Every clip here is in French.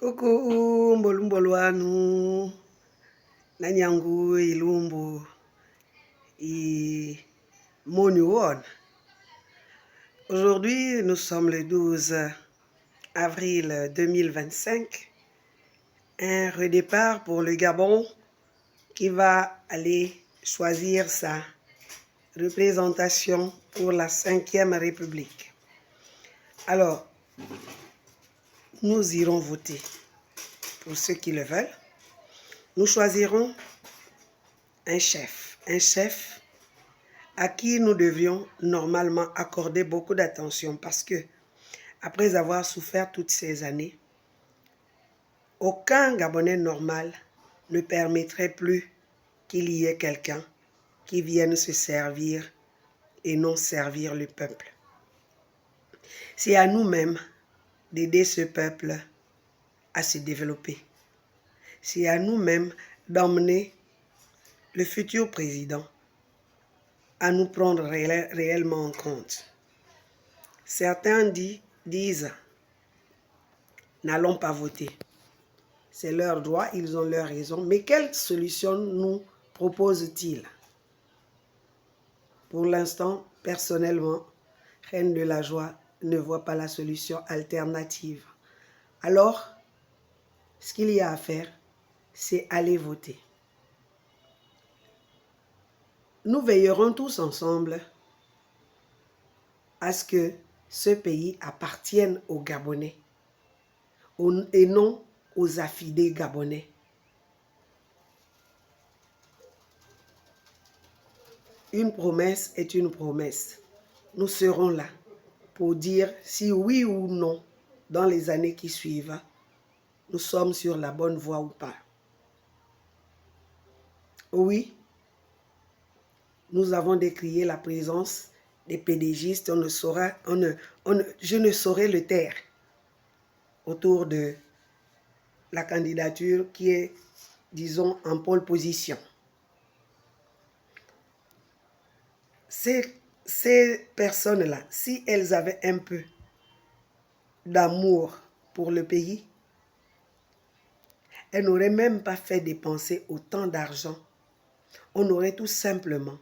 Coucou, Mbolumboluanu, Nanyangu, Ilumbu, I Monuon. Aujourd'hui, nous sommes le 12 avril 2025. Un redépart pour le Gabon qui va aller choisir sa représentation pour la 5e République. Alors, nous irons voter pour ceux qui le veulent. Nous choisirons un chef à qui nous devrions normalement accorder beaucoup d'attention parce que, après avoir souffert toutes ces années, aucun Gabonais normal ne permettrait plus qu'il y ait quelqu'un qui vienne se servir et non servir le peuple. C'est à nous-mêmes d'aider ce peuple à se développer. C'est à nous-mêmes d'emmener le futur président à nous prendre réellement en compte. Certains disent « n'allons pas voter ». C'est leur droit, ils ont leur raison. Mais quelle solution nous propose-t-il? Pour l'instant, personnellement, Reine de la Joie ne voit pas la solution alternative. Alors, ce qu'il y a à faire, c'est aller voter. Nous veillerons tous ensemble à ce que ce pays appartienne aux Gabonais et non aux affidés gabonais. Une promesse est une promesse. Nous serons là pour dire si oui ou non, dans les années qui suivent, nous sommes sur la bonne voie ou pas. Oui, nous avons décrié la présence des pédégistes, je ne saurais le taire autour de la candidature qui est, disons, en pole position. Ces personnes-là, si elles avaient un peu d'amour pour le pays, elles n'auraient même pas fait dépenser autant d'argent. On aurait tout simplement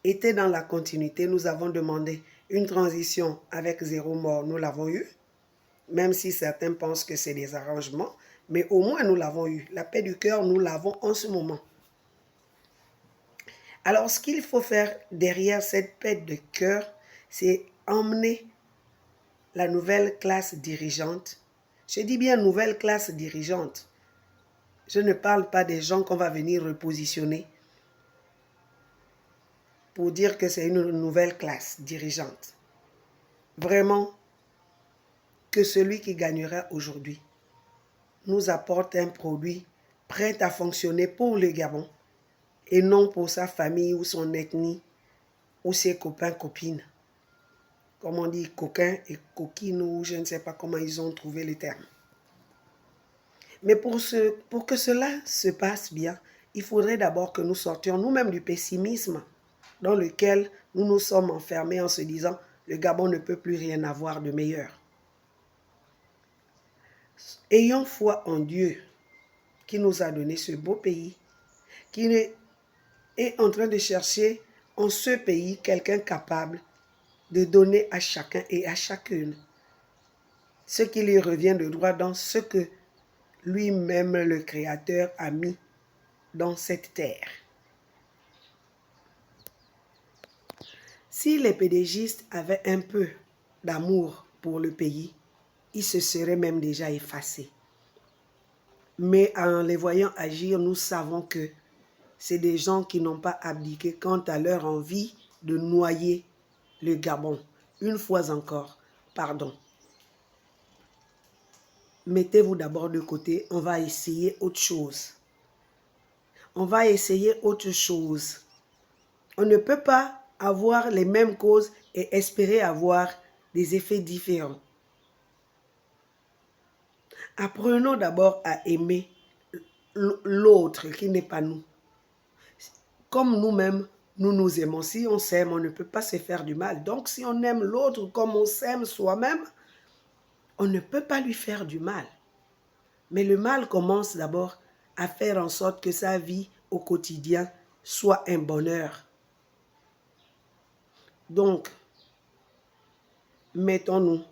été dans la continuité. Nous avons demandé une transition avec 0 mort, nous l'avons eu, même si certains pensent que c'est des arrangements, mais au moins nous l'avons eu. La paix du cœur, nous l'avons en ce moment. Alors, ce qu'il faut faire derrière cette paix de cœur, c'est emmener la nouvelle classe dirigeante. Je dis bien nouvelle classe dirigeante. Je ne parle pas des gens qu'on va venir repositionner pour dire que c'est une nouvelle classe dirigeante. Vraiment, que celui qui gagnera aujourd'hui nous apporte un produit prêt à fonctionner pour le Gabon et non pour sa famille ou son ethnie ou ses copains, copines. Comme on dit, coquins et coquines, ou je ne sais pas comment ils ont trouvé le terme. Mais pour que cela se passe bien, il faudrait d'abord que nous sortions nous-mêmes du pessimisme dans lequel nous nous sommes enfermés en se disant « le Gabon ne peut plus rien avoir de meilleur ». Ayons foi en Dieu qui nous a donné ce beau pays, qui est en train de chercher en ce pays quelqu'un capable de donner à chacun et à chacune ce qui lui revient de droit dans ce que lui-même, le Créateur, a mis dans cette terre. Si les pédégistes avaient un peu d'amour pour le pays, ils se seraient même déjà effacés. Mais en les voyant agir, nous savons que c'est des gens qui n'ont pas abdiqué quant à leur envie de noyer le Gabon. Une fois encore, pardon. Mettez-vous d'abord de côté, on va essayer autre chose. On va essayer autre chose. On ne peut pas avoir les mêmes causes et espérer avoir des effets différents. Apprenons d'abord à aimer l'autre qui n'est pas nous. Comme nous-mêmes, nous nous aimons. Si on s'aime, on ne peut pas se faire du mal. Donc, si on aime l'autre comme on s'aime soi-même, on ne peut pas lui faire du mal. Mais le mal commence d'abord à faire en sorte que sa vie au quotidien soit un bonheur. Donc, mettons-nous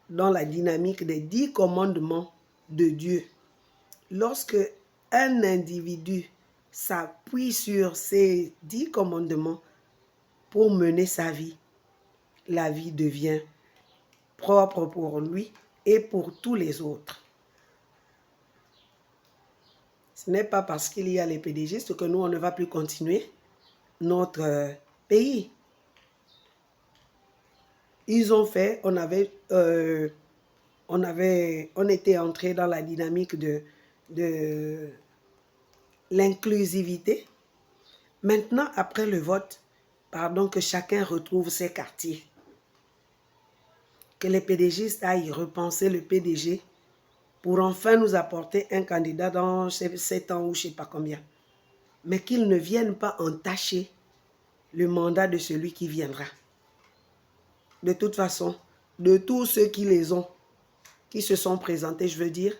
dans la dynamique des 10 commandements de Dieu. Lorsque un individu s'appuie sur ces 10 commandements pour mener sa vie, la vie devient propre pour lui et pour tous les autres. Ce n'est pas parce qu'il y a les pédégistes que nous, on ne va plus continuer notre pays. Ils ont fait, on était entré dans la dynamique de l'inclusivité. Maintenant, après le vote, pardon, que chacun retrouve ses quartiers. Que les PDGistes aillent repenser le PDG pour enfin nous apporter un candidat dans 7 ans ou je ne sais pas combien. Mais qu'ils ne viennent pas entacher le mandat de celui qui viendra. De toute façon, de tous ceux qui les ont, qui se sont présentés, je veux dire,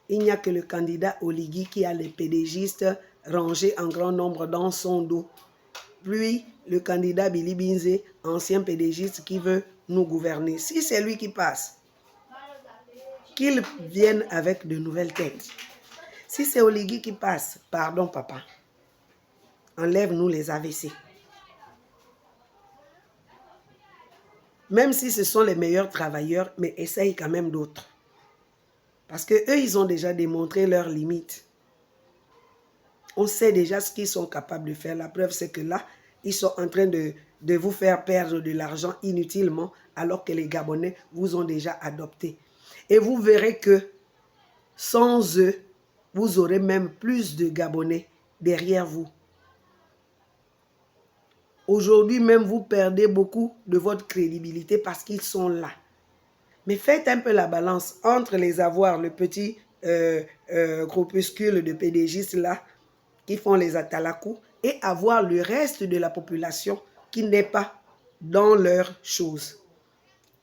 il n'y a que le candidat Oligui qui a les pédégistes rangés en grand nombre dans son dos. Puis, le candidat Billy Binze, ancien pédégiste qui veut nous gouverner. Si c'est lui qui passe, qu'il vienne avec de nouvelles têtes. Si c'est Oligui qui passe, pardon papa, enlève-nous les AVC. Même si ce sont les meilleurs travailleurs, mais essaye quand même d'autres. Parce qu'eux, ils ont déjà démontré leurs limites. On sait déjà ce qu'ils sont capables de faire. La preuve, c'est que là, ils sont en train de vous faire perdre de l'argent inutilement, alors que les Gabonais vous ont déjà adopté. Et vous verrez que sans eux, vous aurez même plus de Gabonais derrière vous. Aujourd'hui même, vous perdez beaucoup de votre crédibilité parce qu'ils sont là. Mais faites un peu la balance entre les avoirs, le petit groupuscule de pédégistes là, qui font les atalakou, et avoir le reste de la population qui n'est pas dans leurs choses.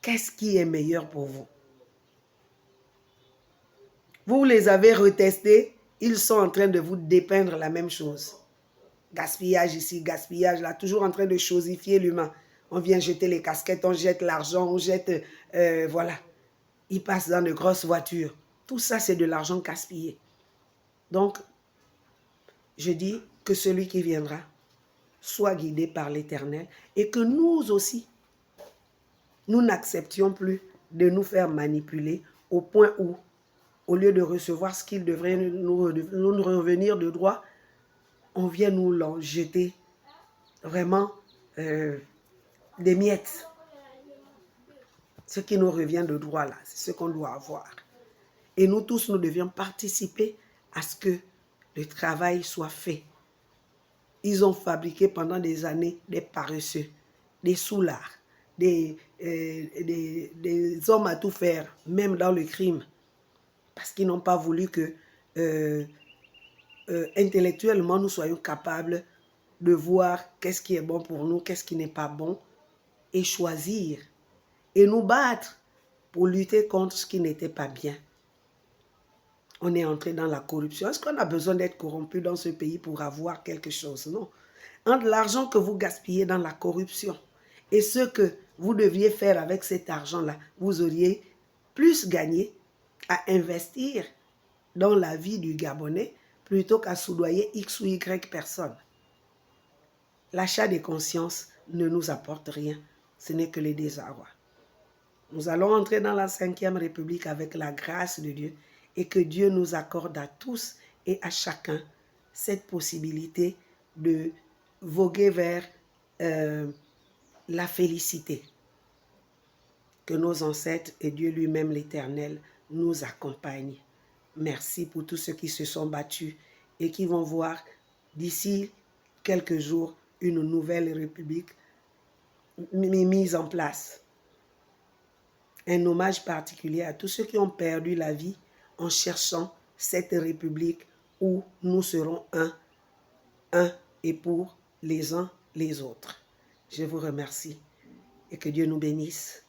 Qu'est-ce qui est meilleur pour vous? Vous les avez retestés, ils sont en train de vous dépeindre la même chose. Gaspillage ici, gaspillage là, toujours en train de chosifier l'humain. On vient jeter les casquettes, on jette l'argent, on jette... voilà. Ils passent dans de grosses voitures. Tout ça, c'est de l'argent gaspillé. Donc, je dis que celui qui viendra soit guidé par l'Éternel et que nous aussi, nous n'acceptions plus de nous faire manipuler au point où, au lieu de recevoir ce qu'il devrait nous revenir de droit, on vient nous l'en jeter vraiment des miettes. Ce qui nous revient de droit là, c'est ce qu'on doit avoir. Et nous tous, nous devions participer à ce que le travail soit fait. Ils ont fabriqué pendant des années des paresseux, des soulards, des hommes à tout faire, même dans le crime. Parce qu'ils n'ont pas voulu que intellectuellement nous soyons capables de voir qu'est-ce qui est bon pour nous, qu'est-ce qui n'est pas bon, et choisir, et nous battre pour lutter contre ce qui n'était pas bien. On est entré dans la corruption. Est-ce qu'on a besoin d'être corrompu dans ce pays pour avoir quelque chose? Non. Entre l'argent que vous gaspillez dans la corruption et ce que vous deviez faire avec cet argent-là, vous auriez plus gagné à investir dans la vie du Gabonais plutôt qu'à soudoyer X ou Y personnes. L'achat des consciences ne nous apporte rien. Ce n'est que les désarrois. Nous allons entrer dans la 5e République avec la grâce de Dieu et que Dieu nous accorde à tous et à chacun cette possibilité de voguer vers la félicité. Que nos ancêtres et Dieu lui-même l'Éternel nous accompagnent. Merci pour tous ceux qui se sont battus et qui vont voir d'ici quelques jours une nouvelle république mise en place. Un hommage particulier à tous ceux qui ont perdu la vie en cherchant cette république où nous serons un et pour les uns les autres. Je vous remercie et que Dieu nous bénisse.